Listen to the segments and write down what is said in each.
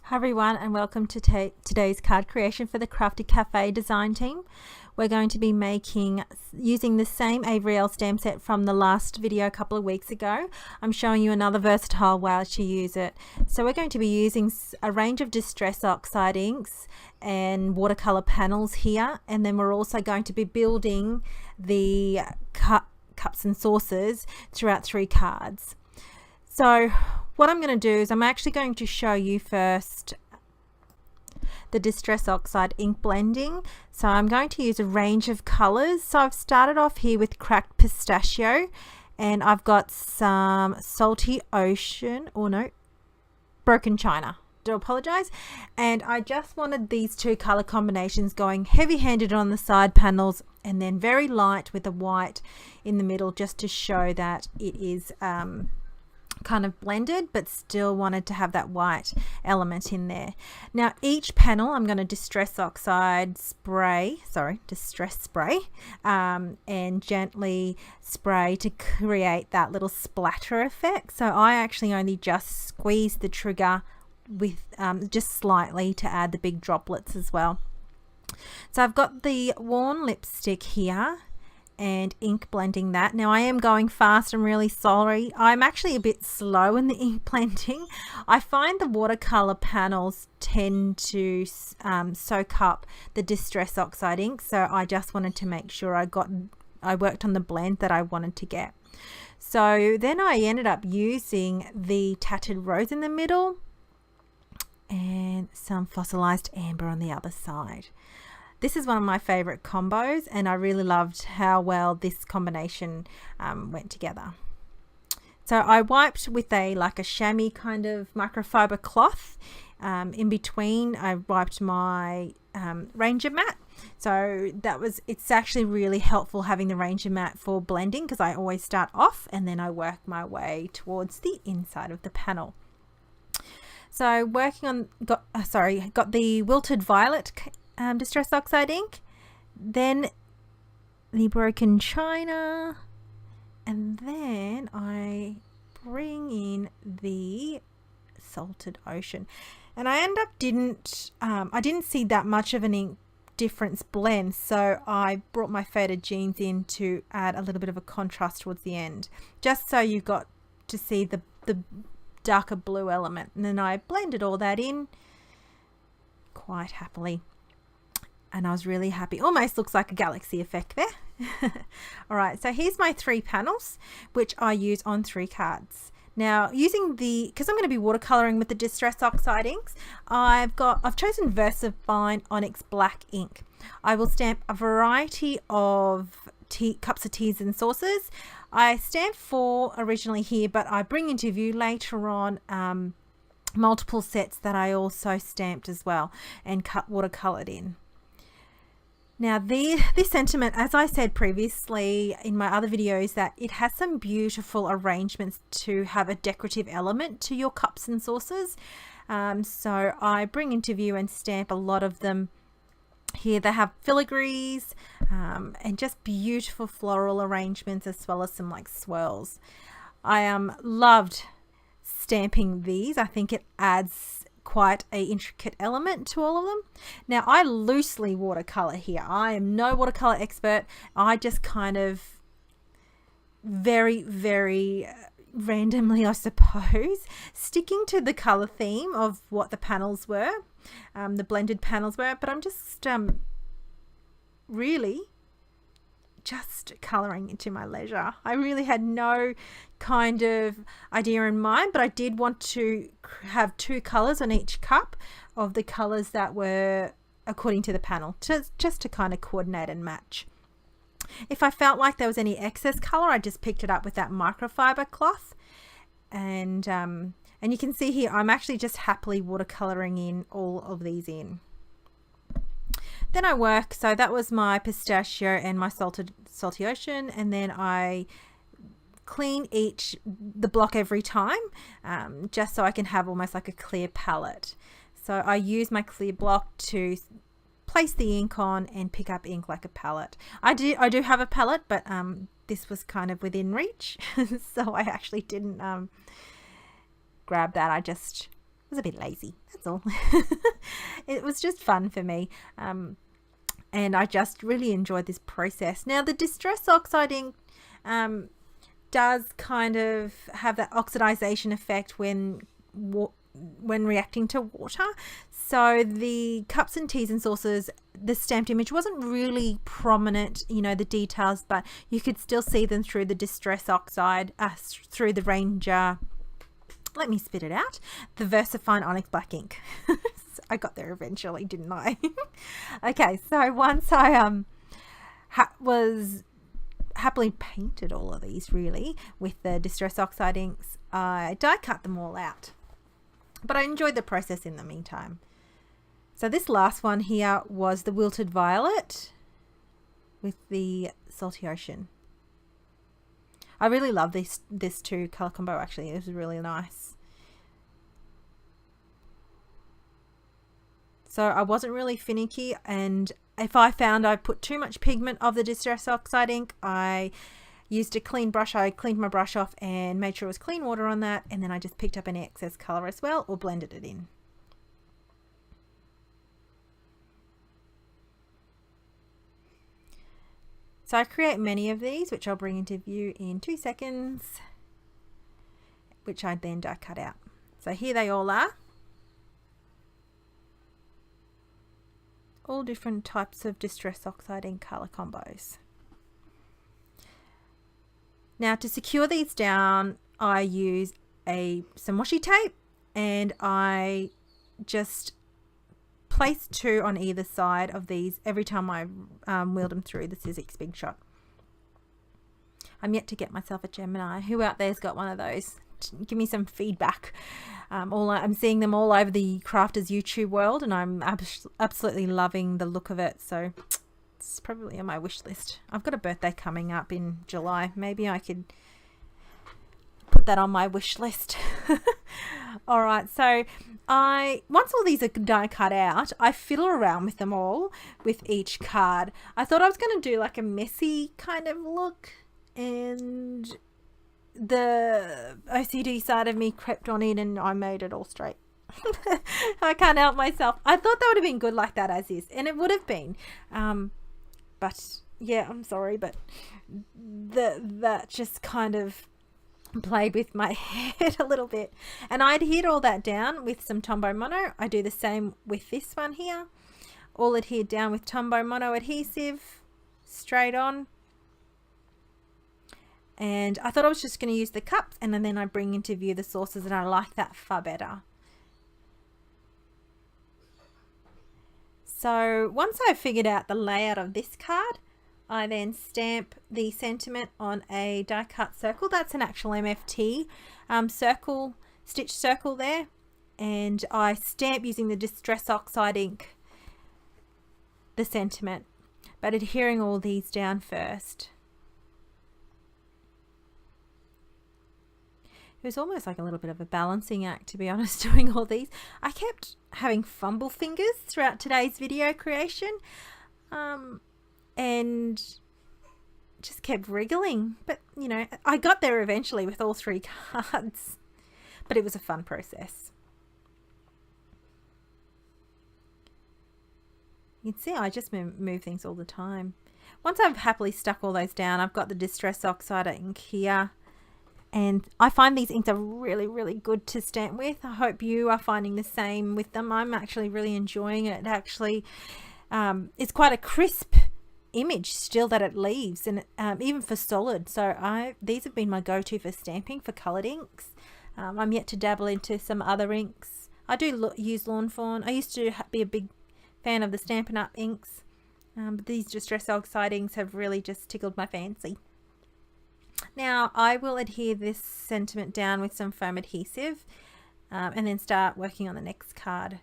Hi everyone, and welcome to today's card creation for the Craftie Cafe Design Team. We're going to be using the same Avery Elle stamp set from the last video a couple of weeks ago. I'm showing you another versatile way to use it. So we're going to be using a range of Distress Oxide inks and watercolor panels here, and then we're also going to be building the cups and saucers throughout 3 cards. So what I'm going to do is I'm actually going to show you first the Distress Oxide ink blending. So I'm going to use a range of colors. So I've started off here with cracked pistachio, and I've got some salty ocean, or no, broken china. Do apologize. And I just wanted these 2 color combinations going heavy-handed on the side panels and then very light with a white in the middle, just to show that it is kind of blended, but still wanted to have that white element in there. Now each panel I'm going to distress spray and gently spray to create that little splatter effect. So I actually only just squeeze the trigger with just slightly to add the big droplets as well. So I've got the worn lipstick here and ink blending that. Now I am going fast. I'm really sorry. I'm actually a bit slow in the ink blending. I find the watercolor panels tend to soak up the Distress Oxide ink, so I just wanted to make sure I worked on the blend that I wanted to get. So then I ended up using the Tattered Rose in the middle and some Fossilized Amber on the other side. This is one of my favorite combos, and I really loved how well this combination went together. So I wiped with like a chamois kind of microfiber cloth. In between I wiped my Ranger mat. So it's actually really helpful having the Ranger mat for blending, because I always start off and then I work my way towards the inside of the panel. So working on, got the Wilted Violet Distress Oxide ink, then the broken china, and then I bring in the salted ocean, and I I didn't see that much of an ink difference blend, so I brought my faded jeans in to add a little bit of a contrast towards the end, just so you got to see the darker blue element, and then I blended all that in quite happily. And I was really happy. Almost looks like a galaxy effect there. All right, so here's my 3 panels, which I use on 3 cards. Now, because I'm going to be watercoloring with the Distress Oxide inks, I've chosen VersaFine Onyx Black ink. I will stamp a variety of cups of teas and saucers. I stamped 4 originally here, but I bring into view later on multiple sets that I also stamped as well and watercolored in. Now this sentiment, as I said previously in my other videos, that it has some beautiful arrangements to have a decorative element to your cups and saucers. So I bring into view and stamp a lot of them here. They have filigrees and just beautiful floral arrangements, as well as some like swirls. I loved stamping these. I think it adds quite a intricate element to all of them. Now I loosely watercolor here. I am no watercolor expert. I just kind of very randomly, I suppose, sticking to the color theme of what the panels were, the blended panels were, but I'm just really just coloring into my leisure. I really had no kind of idea in mind, but I did want to have 2 colors on each cup of the colors that were according to the panel, just to kind of coordinate and match. If I felt like there was any excess color, I just picked it up with that microfiber cloth, and you can see here I'm actually just happily watercoloring in all of these in. Then I work, so that was my pistachio and my salty ocean, and then I clean the block every time, just so I can have almost like a clear palette. So I use my clear block to place the ink on and pick up ink like a palette. I do have a palette, but this was kind of within reach, so I actually didn't grab that. I just was a bit lazy, that's all. It was just fun for me. And I just really enjoyed this process. Now the Distress Oxide ink does kind of have that oxidization effect when reacting to water. So the cups and teas and saucers, the stamped image wasn't really prominent, you know, the details, but you could still see them through the Distress Oxide, through the Ranger, let me spit it out, the VersaFine Onyx Black ink. I got there eventually, didn't I? Okay, so once I was happily painted all of these really with the Distress Oxide inks, I die cut them all out. But I enjoyed the process in the meantime. So this last one here was the Wilted Violet with the Salty Ocean. I really love this two color combo actually. It was really nice. So I wasn't really finicky, and if I found I put too much pigment of the Distress Oxide ink, I used a clean brush. I cleaned my brush off and made sure it was clean water on that, and then I just picked up any excess color as well or blended it in. So I create many of these, which I'll bring into view in 2 seconds, which I then die cut out. So here they all are. All different types of Distress Oxide ink color combos. Now to secure these down, I use some washi tape, and I just place 2 on either side of these every time I wheel them through the Sizzix Big Shot. I'm yet to get myself a Gemini. Who out there's got one of those? Give me some feedback. I'm seeing them all over the crafters YouTube world, and I'm absolutely loving the look of it. So it's probably on my wish list. I've got a birthday coming up in July. Maybe I could put that on my wish list. All right, so once all these are die cut out, I fiddle around with them all with each card. I thought I was going to do like a messy kind of look, and the OCD side of me crept on in and I made it all straight. I can't help myself. I thought that would have been good like that as is, and it would have been. But yeah, I'm sorry, but that just kind of played with my head a little bit. And I adhered all that down with some Tombow Mono. I do the same with this one here. All adhered down with Tombow Mono adhesive, straight on. And I thought I was just going to use the cups, and then I bring into view the saucers, and I like that far better. So once I figured out the layout of this card, I then stamp the sentiment on a die cut circle. That's an actual MFT circle, stitch circle there, and I stamp using the Distress Oxide ink the sentiment, but adhering all these down first. It was almost like a little bit of a balancing act, to be honest, doing all these. I kept having fumble fingers throughout today's video creation, and just kept wriggling. But, you know, I got there eventually with all 3 cards, but it was a fun process. You can see I just move things all the time. Once I've happily stuck all those down, I've got the Distress Oxide ink here. And I find these inks are really, really good to stamp with. I hope you are finding the same with them. I'm actually really enjoying it. Actually, it's quite a crisp image still that it leaves, and even for solid. So these have been my go-to for stamping for coloured inks. I'm yet to dabble into some other inks. I do use Lawn Fawn. I used to be a big fan of the Stampin' Up inks, but these Distress Oxide inks have really just tickled my fancy. Now I will adhere this sentiment down with some foam adhesive, and then start working on the next card.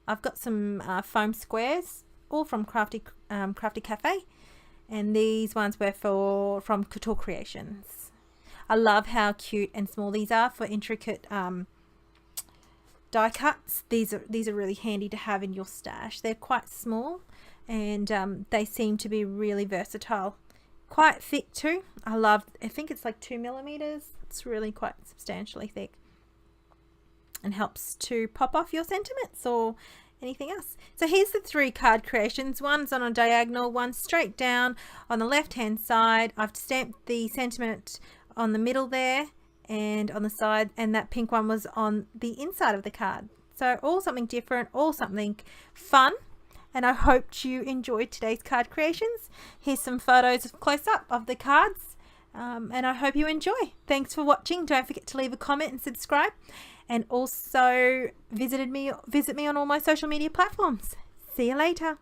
I've got some foam squares, all from Craftie Cafe, and these ones were from Couture Creations. I love how cute and small these are for intricate die cuts. These are really handy to have in your stash. They're quite small, and they seem to be really versatile. Quite thick too. I think it's like 2 millimeters. It's really quite substantially thick. and helps to pop off your sentiments or anything else. So here's the 3 card creations. One's on a diagonal, one's straight down on the left hand side. I've stamped the sentiment on the middle there and on the side, and that pink one was on the inside of the card. So all something different, all something fun, and I hope you enjoyed today's card creations. Here's some photos of close up of the cards, and I hope you enjoy. Thanks for watching. Don't forget to leave a comment and subscribe, and also visit me on all my social media platforms. See you later.